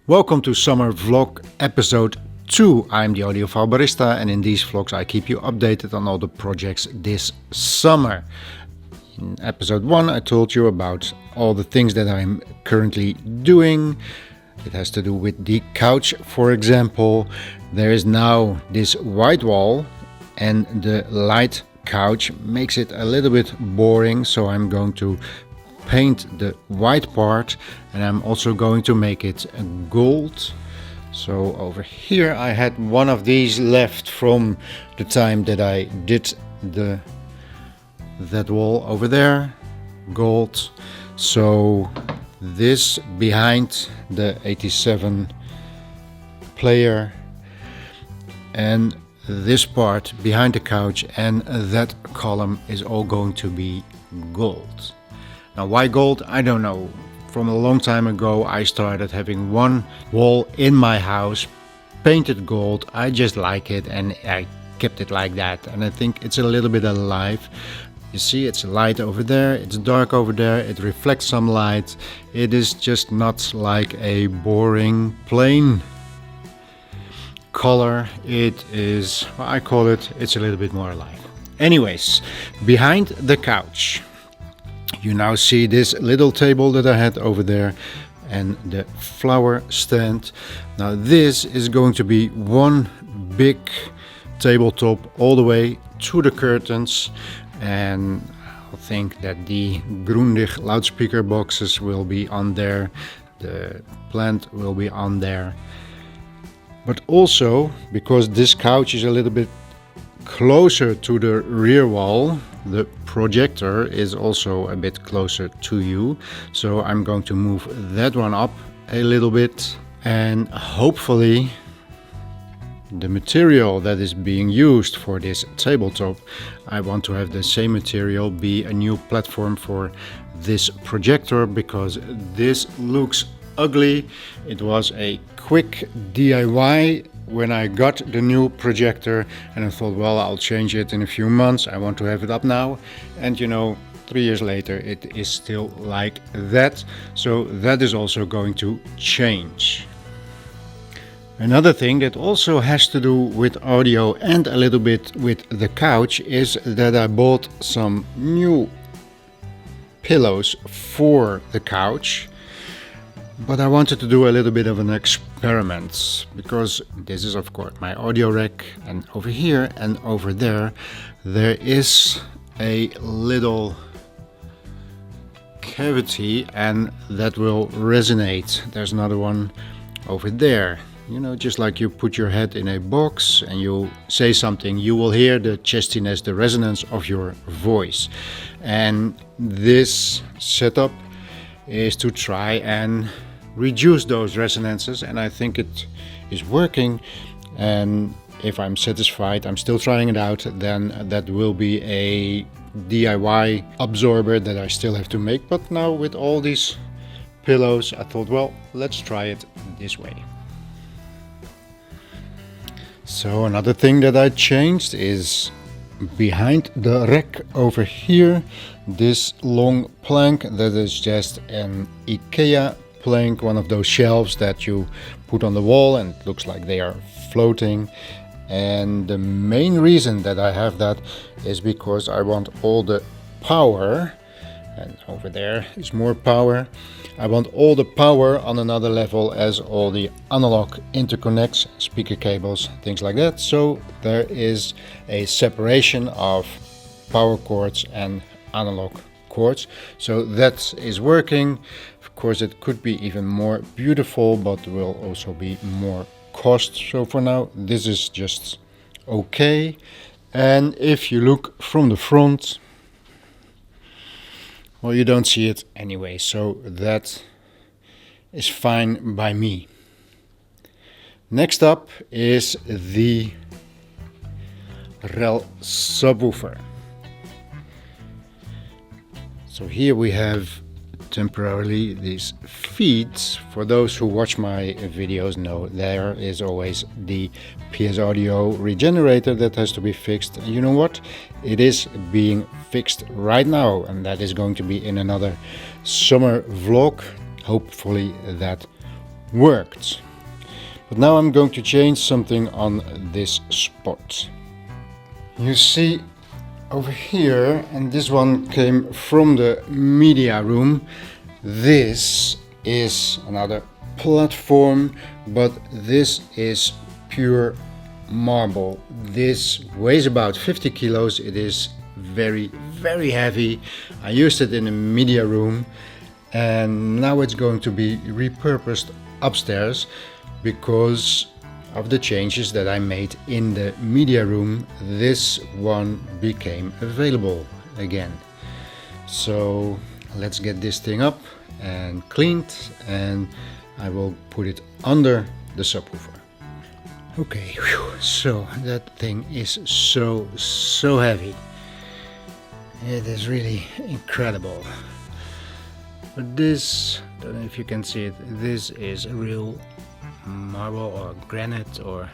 Welcome to Summer Vlog episode 2. I'm the audiophile barista, and in these vlogs I keep you updated on all the projects this summer. In episode 1 I told you about all the things that I'm currently doing. It has to do with the couch, for example. There is now this white wall, and the light couch makes it a little bit boring, so I'm going to paint the white part, and I'm also going to make it gold. So over here I had one of these left from the time that I did that wall over there, gold. So this behind the 87 player, and this part behind the couch and that column is all going to be gold. Now, why gold? I don't know. From a long time ago I started having one wall in my house painted gold. I just like it and I kept it like that, and I think it's a little bit alive. You see, it's light over there, it's dark over there, it reflects some light. It is just not like a boring plain color. It is, well, I call it, it's a little bit more alive. Anyways, behind the couch you now see this little table that I had over there and the flower stand. Now this is going to be one big tabletop all the way to the curtains, and I think that the Grundig loudspeaker boxes will be on there, the plant will be on there. But also, because this couch is a little bit closer to the rear wall, the projector is also a bit closer to you, so I'm going to move that one up a little bit, and hopefully the material that is being used for this tabletop, I want to have the same material be a new platform for this projector, because this looks ugly. It was a quick DIY when I got the new projector, and I thought, well, I'll change it in a few months. I want to have it up now, and you know, 3 years later it is still like that. So that is also going to change. Another thing that also has to do with audio and a little bit with the couch is that I bought some new pillows for the couch. But I wanted to do a little bit of an experiment, because this is of course my audio rack, and over here and over there is a little cavity, and that will resonate. There's another one over there. You know, just like you put your head in a box and you say something, you will hear the chestiness, the resonance of your voice. And this setup is to try and reduce those resonances, and I think it is working. And if I'm satisfied, I'm still trying it out, then that will be a DIY absorber that I still have to make. But now with all these pillows I thought, well, let's try it this way. So another thing that I changed is behind the rack over here, this long plank that is just an IKEA plank, one of those shelves that you put on the wall and it looks like they are floating. And the main reason that I have that is because I want all the power, and over there is more power, I want all the power on another level as all the analog interconnects, speaker cables, things like that. So there is a separation of power cords and analog cords. So that is working. Of course it could be even more beautiful, but will also be more cost. So for now this is just okay. And if you look from the front, well, you don't see it anyway, so that is fine by me. Next up is the REL subwoofer. So here we have temporarily these feeds. For those who watch my videos know there is always the PS Audio regenerator that has to be fixed. And you know what? It is being fixed right now, and that is going to be in another summer vlog. Hopefully that worked. But now I'm going to change something on this spot. You see over here, and this one came from the media room, this is another platform, but this is pure marble. This weighs about 50 kilos. It is very heavy. I used it in the media room, and now it's going to be repurposed upstairs because of the changes that I made in the media room. This one became available again. So let's get this thing up and cleaned, and I will put it under the subwoofer. Okay, so that thing is so heavy. It is really incredible. But this, I don't know if you can see it, this is a real marble or granite or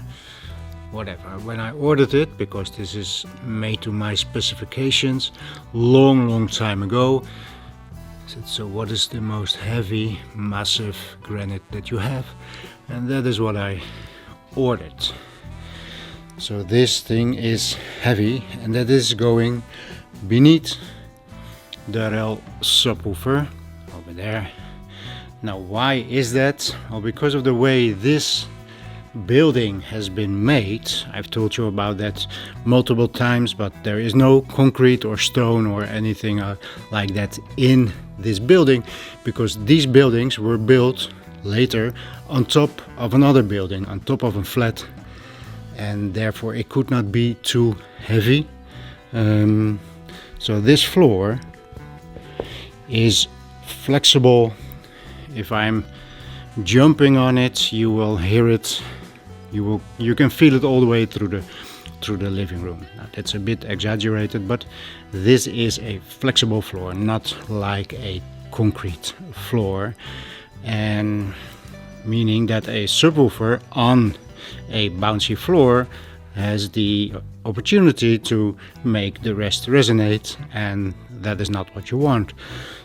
whatever. When I ordered it, because this is made to my specifications long time ago, I said, so what is the most heavy, massive granite that you have? And that is what I ordered. So this thing is heavy, and that is going beneath the REL subwoofer over there. Now, why is that? Well, because of the way this building has been made. I've told you about that multiple times, but there is no concrete or stone or anything like that in this building, because these buildings were built later on top of another building, on top of a flat, and therefore it could not be too heavy. So this floor is flexible. If I'm jumping on it, you will hear it. You can feel it all the way through the living room. Now, that's a bit exaggerated, but this is a flexible floor, not like a concrete floor, and meaning that a subwoofer on a bouncy floor has the opportunity to make the rest resonate, and that is not what you want.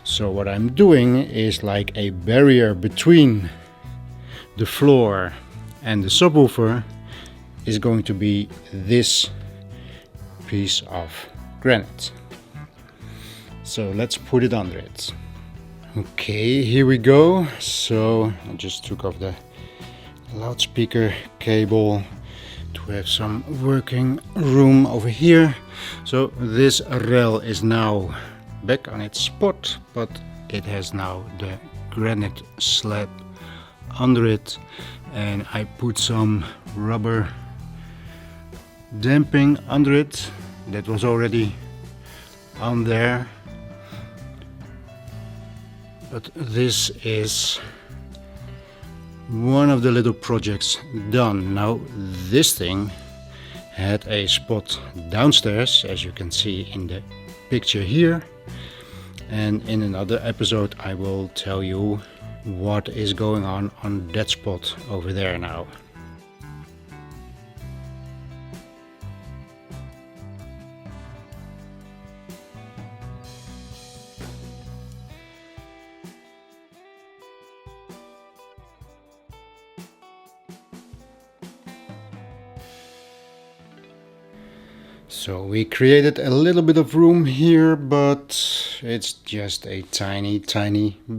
So what I'm doing is like a barrier between the floor and the subwoofer is going to be this piece of granite. So let's put it under it. Okay, here we go. So I just took off the loudspeaker cable to have some working room over here. So this rail is now back on its spot, but it has now the granite slab under it, and I put some rubber damping under it that was already on there. But this is one of the little projects done. Now this thing had a spot downstairs, as you can see in the picture here, and in another episode I will tell you what is going on that spot over there now. So we created a little bit of room here, but it's just a tiny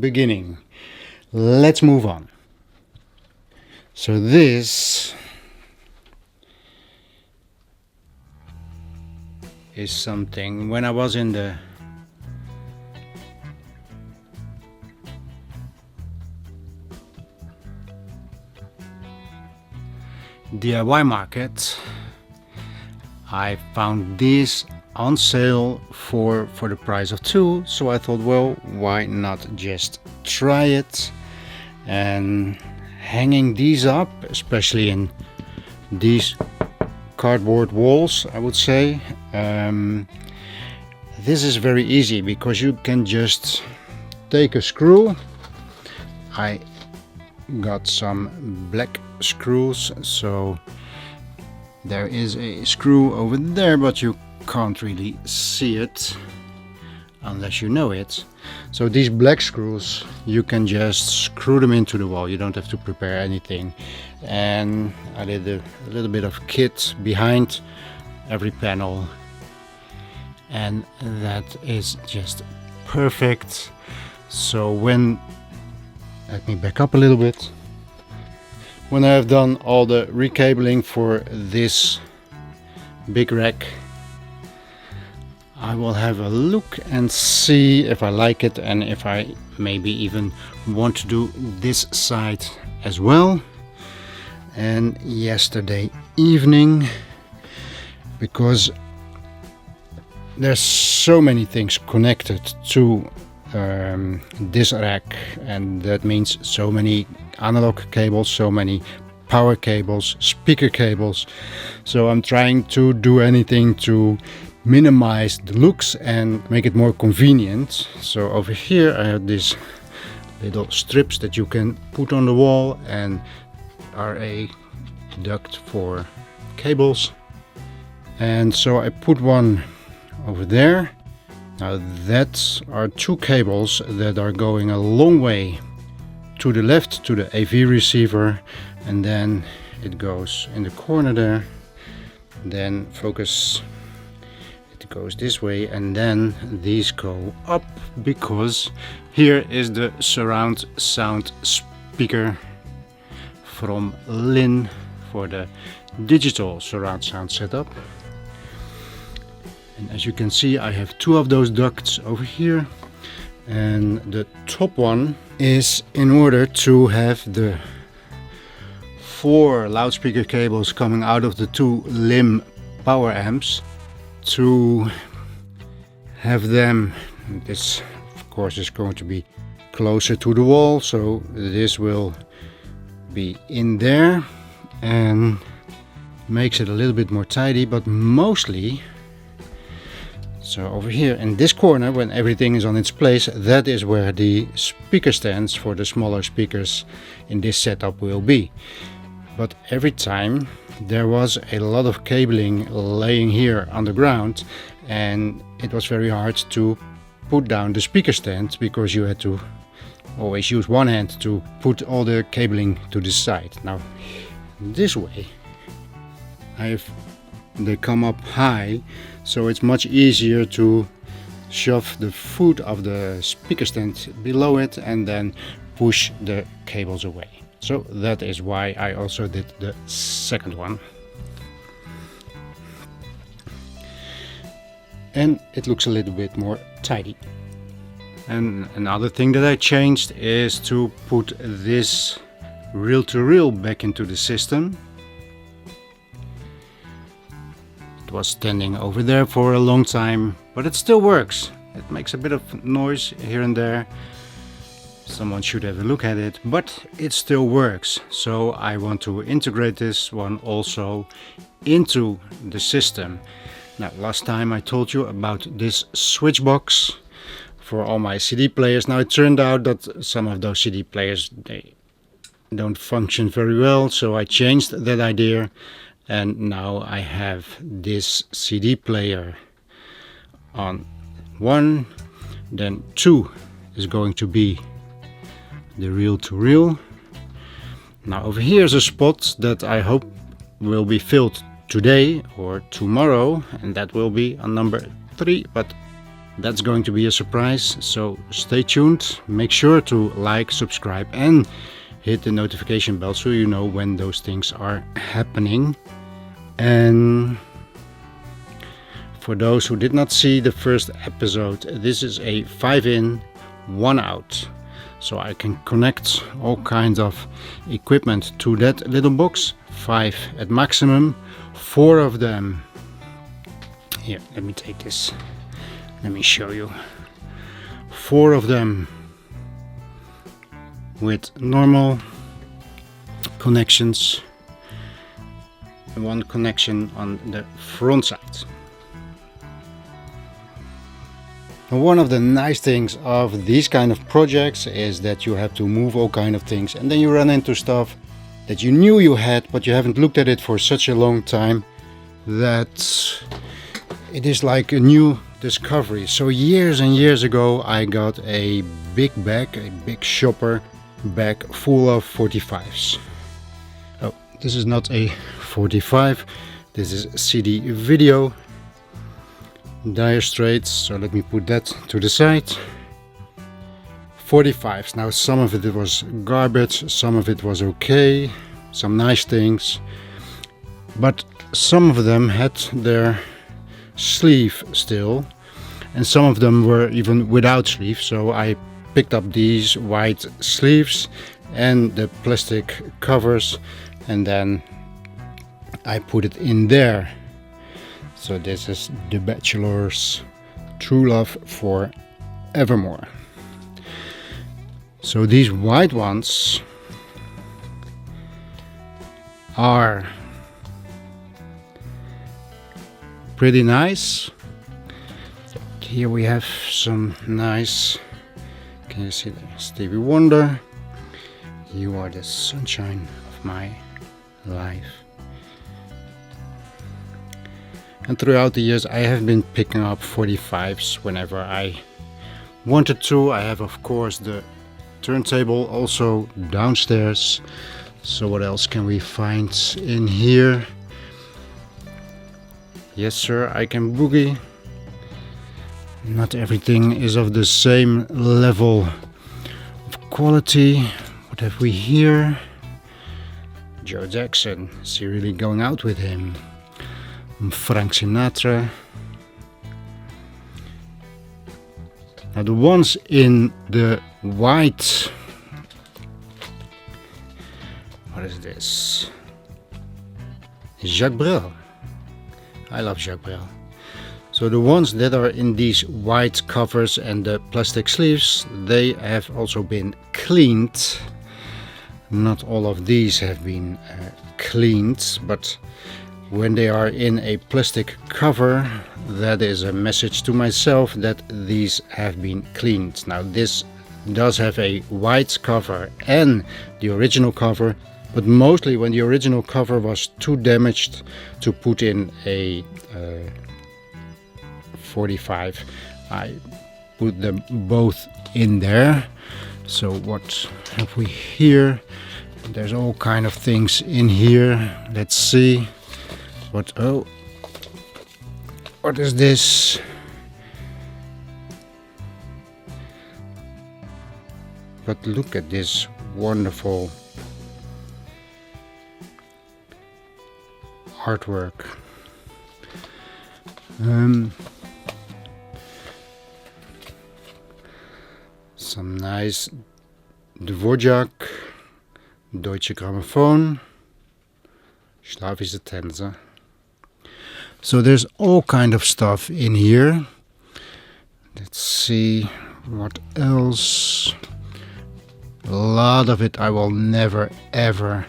beginning. Let's move on. So this is something, when I was in the DIY market, I found this on sale for the price of 2, so I thought, well, why not just try it? And hanging these up, especially in these cardboard walls, I would say, this is very easy because you can just take a screw. I got some black screws, so there is a screw over there, but you can't really see it. unless you know it. So these black screws, you can just screw them into the wall. You don't have to prepare anything. And I did a little bit of kit behind every panel, and that is just perfect. So when, let me back up a little bit. When I have done all the recabling for this big rack, I will have a look and see if I like it, and if I maybe even want to do this side as well. And yesterday evening, because there's so many things connected to this rack, and that means so many analog cables, so many power cables, speaker cables. So I'm trying to do anything to minimize the looks and make it more convenient. So over here I have these little strips that you can put on the wall and are a duct for cables. And so I put one over there. Now that are two cables that are going a long way to the left to the AV receiver, and then it goes in the corner there. Then focus, it goes this way, and then these go up, because here is the surround sound speaker from LINN for the digital surround sound setup. And as you can see, I have two of those ducts over here, and the top one is in order to have the 4 loudspeaker cables coming out of the 2 LINN power amps, to have them, this of course is going to be closer to the wall, so this will be in there and makes it a little bit more tidy. But mostly, so over here in this corner, when everything is on its place, that is where the speaker stands for the smaller speakers in this setup will be. But every time there was a lot of cabling laying here on the ground, and it was very hard to put down the speaker stand, because you had to always use one hand to put all the cabling to the side. Now this way they come up high, so it's much easier to shove the foot of the speaker stand below it and then push the cables away. So that is why I also did the second one. And it looks a little bit more tidy. And another thing that I changed is to put this reel-to-reel back into the system. It was standing over there for a long time, but it still works. It makes a bit of noise here and there. Someone should have a look at it, but it still works. So I want to integrate this one also into the system. Now, last time I told you about this switch box for all my CD players. Now it turned out that some of those CD players, they don't function very well, so I changed that idea, and now I have this CD player on 1, then 2 is going to be the reel-to-reel. Now over here is a spot that I hope will be filled today or tomorrow, and that will be on number 3, but that's going to be a surprise, so stay tuned. Make sure to like, subscribe and hit the notification bell so you know when those things are happening. And for those who did not see the first episode, this is a 5-in, 1-out. So I can connect all kinds of equipment to that little box, 5 at maximum, 4 of them. Here, let me take this. Let me show you. 4 of them with normal connections, and 1 connection on the front side. One of the nice things of these kind of projects is that you have to move all kind of things, and then you run into stuff that you knew you had, but you haven't looked at it for such a long time that it is like a new discovery. So years and years ago I got a big bag, a big shopper bag full of 45s. Oh, this is not a 45, this is CD video Dire Straits, so let me put that to the side. 45s. Now some of it was garbage, some of it was okay, some nice things, but some of them had their sleeve still, and some of them were even without sleeve. So I picked up these white sleeves and the plastic covers, and then I put it in there. So this is The Bachelor's True Love for Evermore. So these white ones are pretty nice. Here we have some nice, can you see that? Stevie Wonder, You Are the Sunshine of My Life. And throughout the years I have been picking up 45s whenever I wanted to. I have of course the turntable also downstairs. So what else can we find in here? Yes sir, I Can Boogie. Not everything is of the same level of quality. What have we here? Joe Jackson, is he really going out with him? Frank Sinatra. Now the ones in the white, what is this? Jacques Brel. I love Jacques Brel. So the ones that are in these white covers and the plastic sleeves, they have also been cleaned. Not all of these have been cleaned, but when they are in a plastic cover, that is a message to myself that these have been cleaned. Now this does have a white cover and the original cover, but mostly when the original cover was too damaged to put in a 45, I put them both in there. So what have we here? There's all kind of things in here. Let's see. What is this? But look at this wonderful artwork. Some nice Dvorak, Deutsche Grammophon, Slavische Tänze. So there's all kind of stuff in here. Let's see what else. A lot of it I will never ever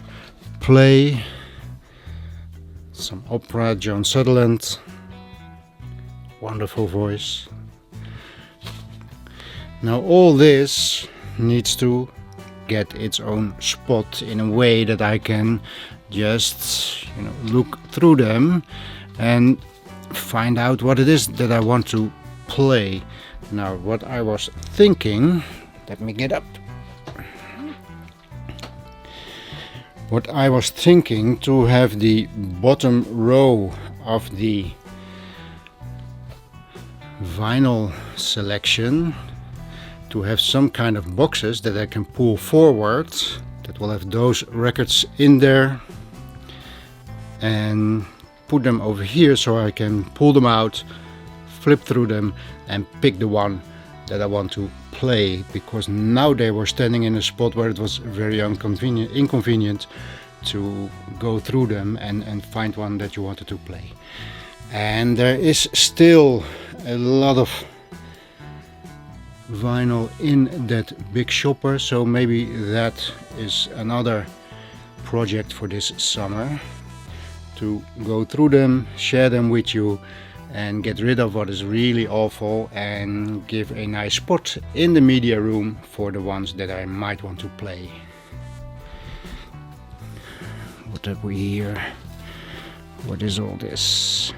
play. Some opera, Joan Sutherland. Wonderful voice. Now all this needs to get its own spot in a way that I can just look through them and find out what it is that I want to play. Now what I was thinking, let me get up. What I was thinking to have the bottom row of the vinyl selection, to have some kind of boxes that I can pull forward that will have those records in there, and put them over here so I can pull them out, flip through them and pick the one that I want to play, because now they were standing in a spot where it was very inconvenient to go through them and find one that you wanted to play. And there is still a lot of vinyl in that big shopper, so maybe that is another project for this summer, to go through them, share them with you and get rid of what is really awful and give a nice spot in the media room for the ones that I might want to play. What have we here? What is all this?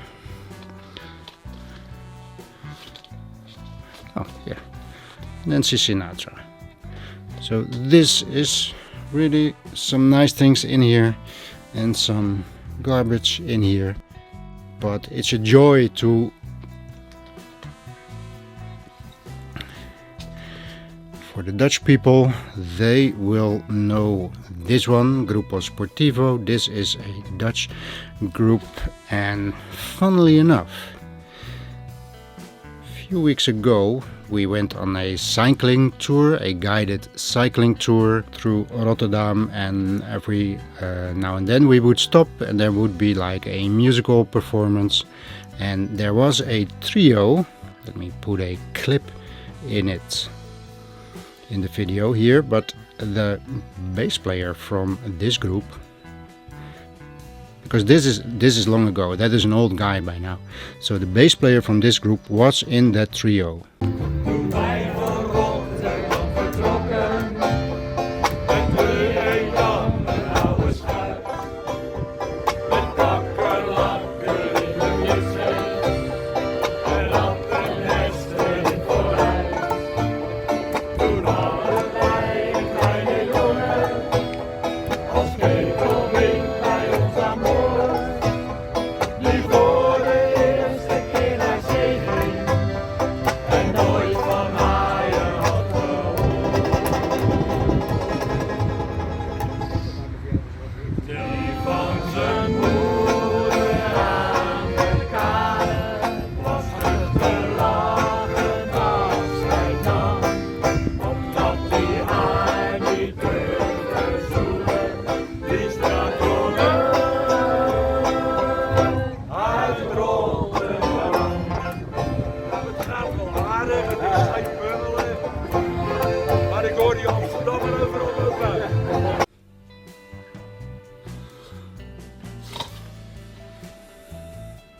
Nancy Sinatra. So this is really some nice things in here and some garbage in here, but it's a joy to for the Dutch people. They will know this one, Grupo Sportivo. This is a Dutch group, and funnily enough, a few weeks ago we went on a cycling tour, a guided cycling tour through Rotterdam, and every now and then we would stop and there would be like a musical performance, and there was a trio. Let me put a clip in it in the video here, but the bass player from this group, because this is long ago, that is an old guy by now, so the bass player from this group was in that trio.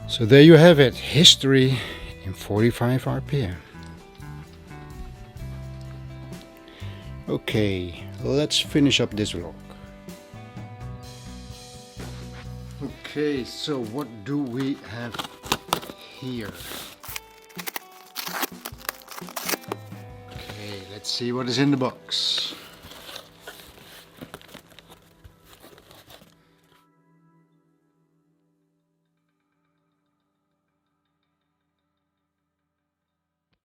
So there you have it, history in 45 RPM. Okay, let's finish up this vlog. Okay, so what do we have here? Okay, let's see what is in the box.